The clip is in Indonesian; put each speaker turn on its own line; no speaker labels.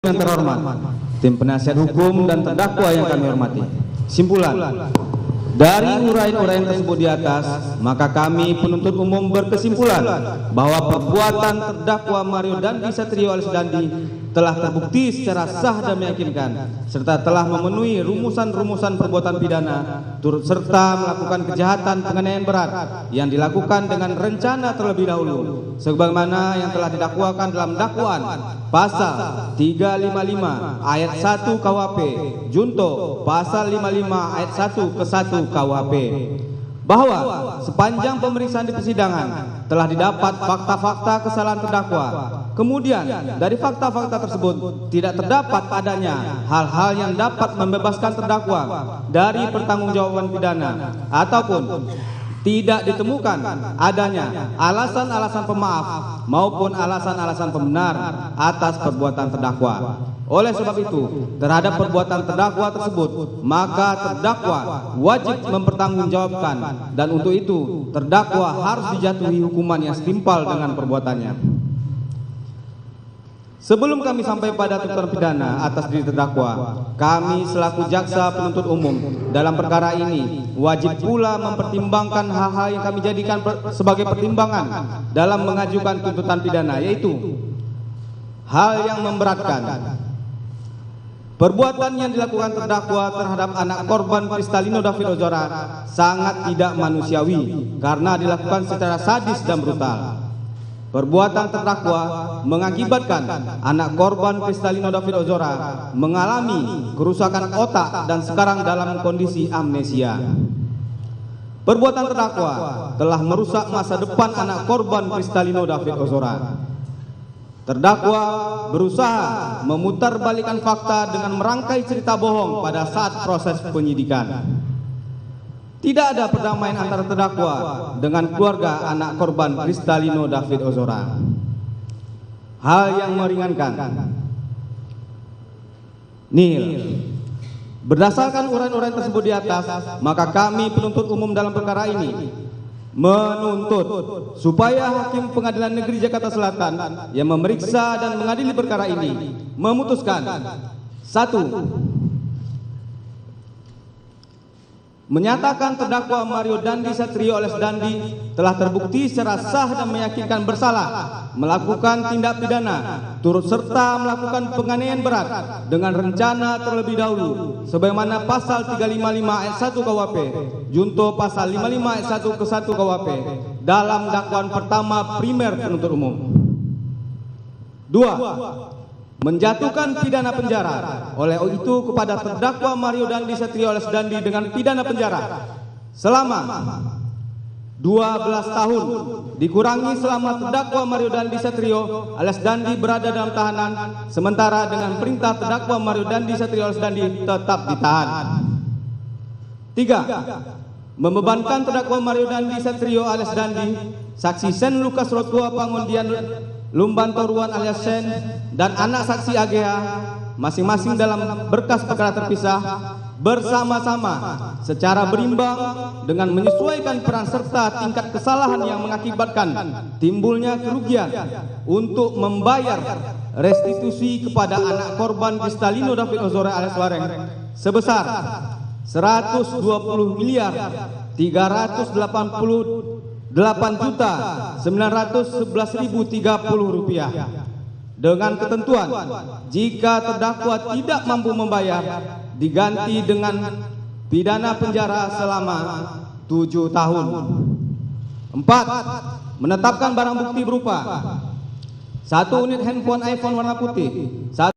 Yang terhormat, tim penasihat hukum dan terdakwa yang kami hormati. Simpulan, dari uraian-uraian tersebut di atas, maka kami penuntut umum berkesimpulan bahwa perbuatan terdakwa Mario Dandi Satrio alias Dandi telah terbukti secara sah dan meyakinkan, serta telah memenuhi rumusan-rumusan perbuatan pidana, turut serta melakukan kejahatan penganiayaan berat yang dilakukan dengan rencana terlebih dahulu, sebagaimana yang telah didakwakan dalam dakwaan pasal 355 ayat 1 KUHP junto pasal 55 ayat 1 ke 1 KUHP, bahwa sepanjang pemeriksaan di persidangan telah didapat fakta-fakta kesalahan terdakwa. Kemudian dari fakta-fakta tersebut tidak terdapat padanya hal-hal yang dapat membebaskan terdakwa dari pertanggungjawaban pidana, ataupun tidak ditemukan adanya alasan-alasan pemaaf maupun alasan-alasan pembenar atas perbuatan terdakwa. Oleh sebab itu, terhadap perbuatan terdakwa tersebut, maka terdakwa wajib mempertanggungjawabkan, dan untuk itu terdakwa harus dijatuhi hukuman yang setimpal dengan perbuatannya. Sebelum kami sampai pada tuntutan pidana atas diri terdakwa, kami selaku jaksa penuntut umum dalam perkara ini wajib pula mempertimbangkan hal-hal yang kami jadikan sebagai pertimbangan dalam mengajukan tuntutan pidana, yaitu hal yang memberatkan. Perbuatan yang dilakukan terdakwa terhadap anak korban Kristalino David Ozora sangat tidak manusiawi karena dilakukan secara sadis dan brutal. Perbuatan terdakwa mengakibatkan anak korban Kristalino David Ozora mengalami kerusakan otak dan sekarang dalam kondisi amnesia. Perbuatan terdakwa telah merusak masa depan anak korban Kristalino David Ozora. Terdakwa berusaha memutarbalikkan fakta dengan merangkai cerita bohong pada saat proses penyidikan. Tidak ada perdamaian antara terdakwa dengan keluarga anak korban Kristalino David Ozora. Hal yang meringankan. Nil, berdasarkan uraian-uraian tersebut di atas, maka kami penuntut umum dalam perkara ini menuntut supaya Hakim Pengadilan Negeri Jakarta Selatan yang memeriksa dan mengadili perkara ini memutuskan: 1. Menyatakan terdakwa Mario Dandi Satrio alias Dandi telah terbukti secara sah dan meyakinkan bersalah melakukan tindak pidana turut serta melakukan penganiayaan berat dengan rencana terlebih dahulu, sebagaimana pasal 355 ayat 1 KUHP junto pasal 55 ayat 1 ke 1 KUHP dalam dakwaan pertama primer penuntut umum. 2. Menjatuhkan pidana penjara oleh itu kepada terdakwa Mario Dandi Satrio alias Dandi dengan pidana penjara selama 12 tahun dikurangi selama terdakwa Mario Dandi Satrio alias Dandi berada dalam tahanan, sementara dengan perintah terdakwa Mario Dandi Satrio alias Dandi tetap ditahan. 3. Membebankan terdakwa Mario Dandi Satrio alias Dandi, saksi Sen Lukas Rotua Pangundian Lumbanto Ruan alias Sen, dan anak saksi AGH masing-masing dalam berkas perkara terpisah bersama-sama secara berimbang dengan menyesuaikan peran serta tingkat kesalahan yang mengakibatkan timbulnya kerugian untuk membayar restitusi kepada anak korban Kristalino David Ozora alias Wareng sebesar 120.388.911.030 rupiah, dengan ketentuan jika terdakwa tidak mampu membayar diganti dengan pidana penjara selama 7 tahun. 4. Menetapkan barang bukti berupa 1 unit handphone iPhone warna putih,